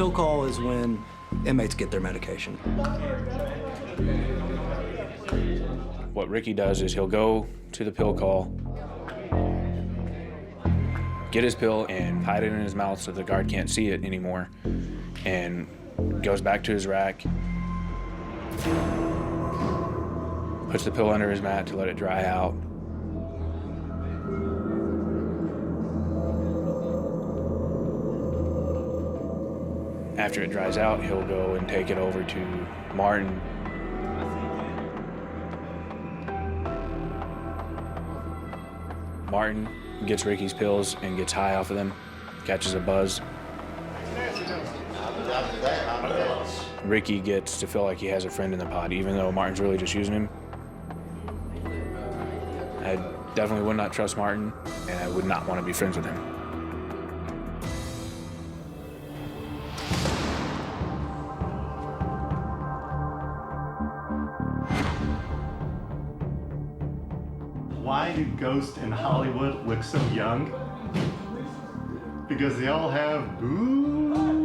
Pill call is when inmates get their medication. What Ricky does is he'll go to the pill call, get his pill and hide it in his mouth so the guard can't see it anymore, and goes back to his rack, puts the pill under his mat to let it dry out. After it dries out, he'll go and take it over to Martin. Martin gets Ricky's pills and gets high off of them, catches a buzz. Ricky gets to feel like he has a friend in the pod, even though Martin's really just using him. I definitely would not trust Martin, and I would not want to be friends with him. Why do ghosts in Hollywood look so young? Because they all have Botox.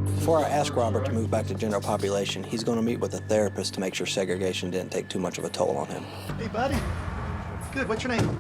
Before I ask Robert to move back to general population, he's going to meet with a therapist to make sure segregation didn't take too much of a toll on him. Hey, buddy. Good. What's your name?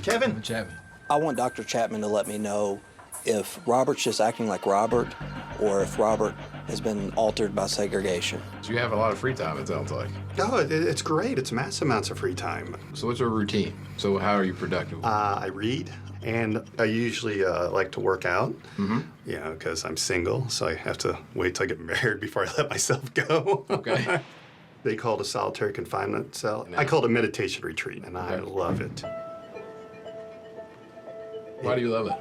Kevin? Chapman. I want Dr. Chapman to let me know if Robert's just acting like Robert or if Robert has been altered by segregation. So you have a lot of free time, it sounds like. No, it's great. It's massive amounts of free time. So what's your routine? So how are you productive? I read, and I usually like to work out. You know, because I'm single, so I have to wait till I get married before I let myself go. Okay. They call it a solitary confinement cell. I call it a meditation retreat, and I love it. Why do you love it?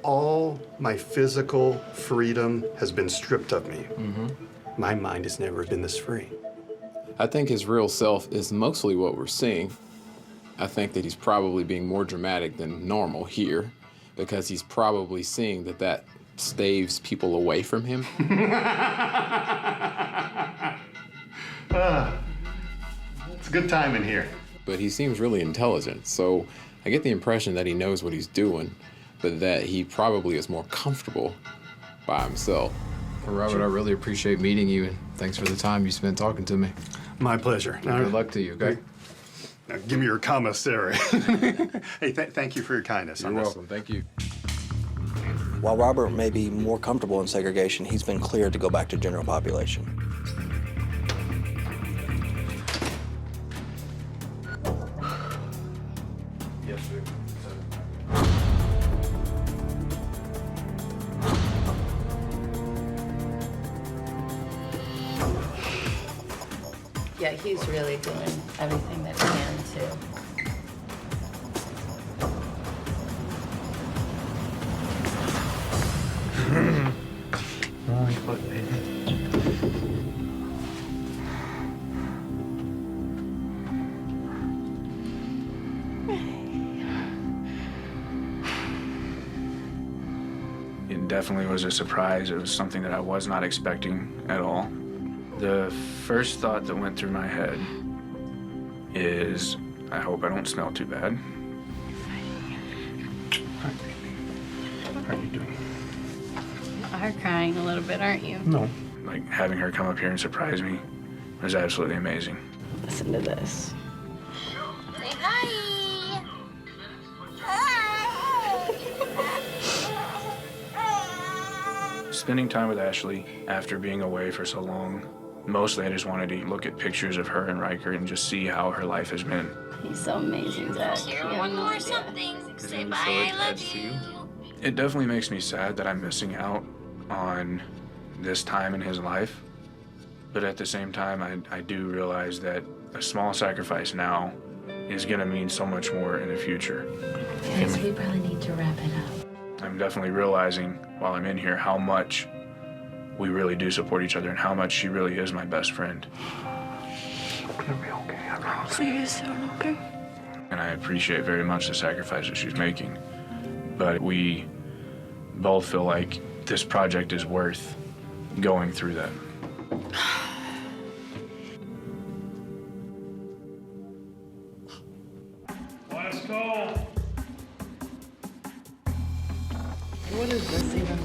All my physical freedom has been stripped of me. My mind has never been this free. I think his real self is mostly what we're seeing. I think that he's probably being more dramatic than normal here because he's probably seeing that that staves people away from him. It's a good time in here. But he seems really intelligent, so I get the impression that he knows what he's doing, but that he probably is more comfortable by himself. Well, Robert, I really appreciate meeting you, and thanks for the time you spent talking to me. My pleasure. Good luck to you, okay? Now, give me your commissary. Hey, thank you for your kindness. You're welcome. Thank you. While Robert may be more comfortable in segregation, he's been cleared to go back to general population. Yes, sir. Yeah, he's really doing everything that he can to. It definitely was a surprise. It was something that I was not expecting at all. The first thought that went through my head is, I hope I don't smell too bad. How are you doing? You are crying a little bit, aren't you? No. Like, having her come up here and surprise me was absolutely amazing. Listen to this. Say hi. Spending time with Ashley after being away for so long, mostly I just wanted to look at pictures of her and Riker and just see how her life has been. He's so amazing, Zach. One more something. Say bye, I love you. It definitely makes me sad that I'm missing out on this time in his life. But at the same time, I do realize that a small sacrifice now is gonna mean so much more in the future. Guys, we probably need to wrap it up. I'm definitely realizing while I'm in here how much we really do support each other and how much she really is my best friend. We're gonna be okay, I promise. Please, okay? And I appreciate very much the sacrifices she's making. But we both feel like this project is worth going through that. Let's go. What is this even?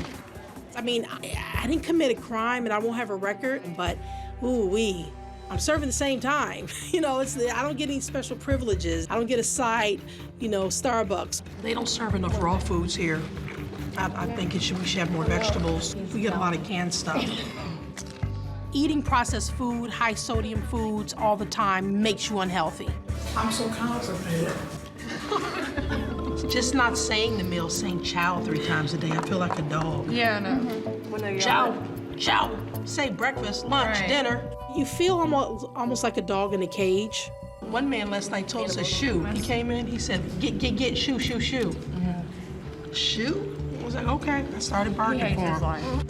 I mean, I didn't commit a crime and I won't have a record, but ooh-wee, I'm serving the same time. You know, I don't get any special privileges. I don't get a side, you know, Starbucks. They don't serve enough raw foods here. I think we should have more vegetables. We get a lot of canned stuff. Eating processed food, high sodium foods all the time makes you unhealthy. I'm so constipated. Just not saying the meal, saying chow 3 times a day. I feel like a dog. Yeah, no. Chow, chow. Say breakfast, lunch, dinner. You feel almost like a dog in a cage. One man last night told us a shoe. He came in, he said, get, shoe. Shoe? I was like, okay. I started bargaining for him.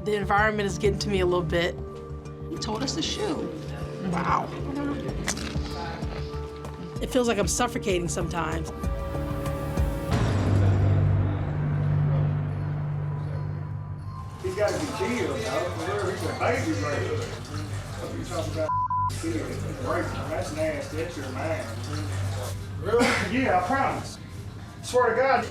The environment is getting to me a little bit. He told us the shoe. Wow. It feels like I'm suffocating sometimes. He's got to be killed, though. He's a baby brother. You talking about killed. That's nasty. That's your man. Really? Yeah, I promise. Swear to God,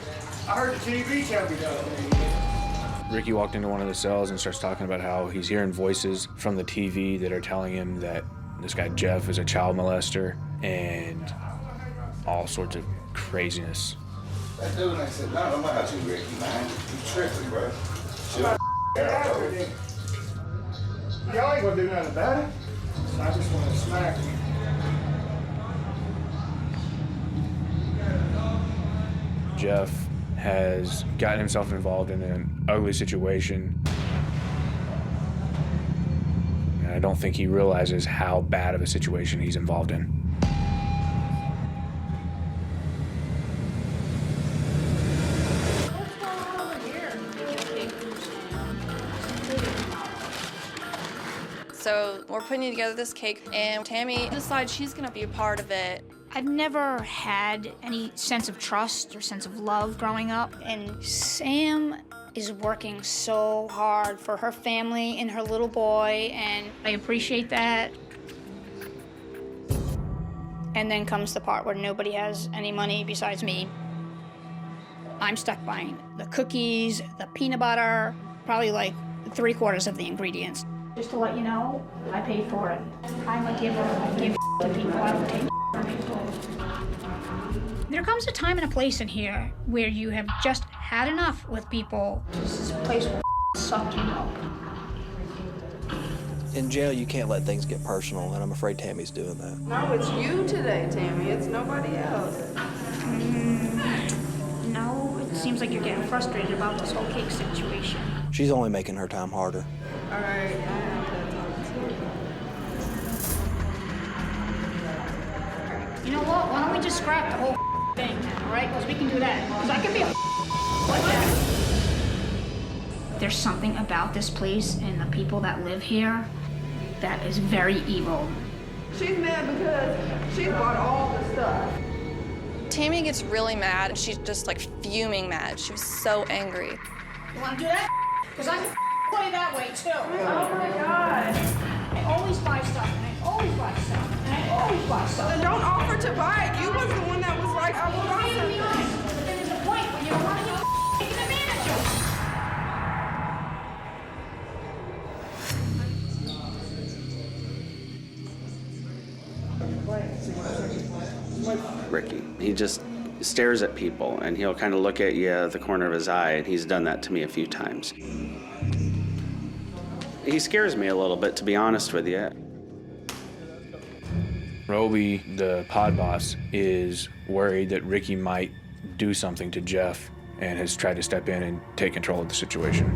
I heard the TV tell me that. Ricky walked into one of the cells and starts talking about how he's hearing voices from the TV that are telling him that this guy Jeff is a child molester and all sorts of craziness. That dude ain't said nothing about you, Ricky, man. You tripping, bro. Y'all ain't gonna do nothing about it. I just want to smack you. Jeff has gotten himself involved in an ugly situation. And I don't think he realizes how bad of a situation he's involved in. So we're putting together this cake, and Tami decides she's gonna be a part of it. I've never had any sense of trust or sense of love growing up, and Sam is working so hard for her family and her little boy, and I appreciate that. And then comes the part where nobody has any money besides me. I'm stuck buying the cookies, the peanut butter, probably like 3/4 of the ingredients. Just to let you know, I paid for it. I'm a giver. I give to people. I don't take from people. There comes a time and a place in here where you have just had enough with people. This place will suck you up. In jail, you can't let things get personal, and I'm afraid Tammy's doing that. No, it's you today, Tami. It's nobody else. No, it seems like you're getting frustrated about this whole cake situation. She's only making her time harder. All right, You know what? Why don't we just scrap the whole thing, all right? Because we can do that. Because I can be a like that. There's something about this place and the people that live here that is very evil. She's mad because she bought all the stuff. Tami gets really mad. She's just like fuming mad. She was so angry. You want to do that? Because I can play that way too. Oh my God. I always buy stuff, and I always buy stuff, and I always buy stuff. Then don't offer to buy it. You was the one that was like, I will buy something. But then there's a point when you don't want to get taken advantage of. Ricky, he just stares at people and he'll kind of look at you at the corner of his eye, and he's done that to me a few times. He scares me a little bit, to be honest with you. Roby, the pod boss, is worried that Ricky might do something to Jeff and has tried to step in and take control of the situation.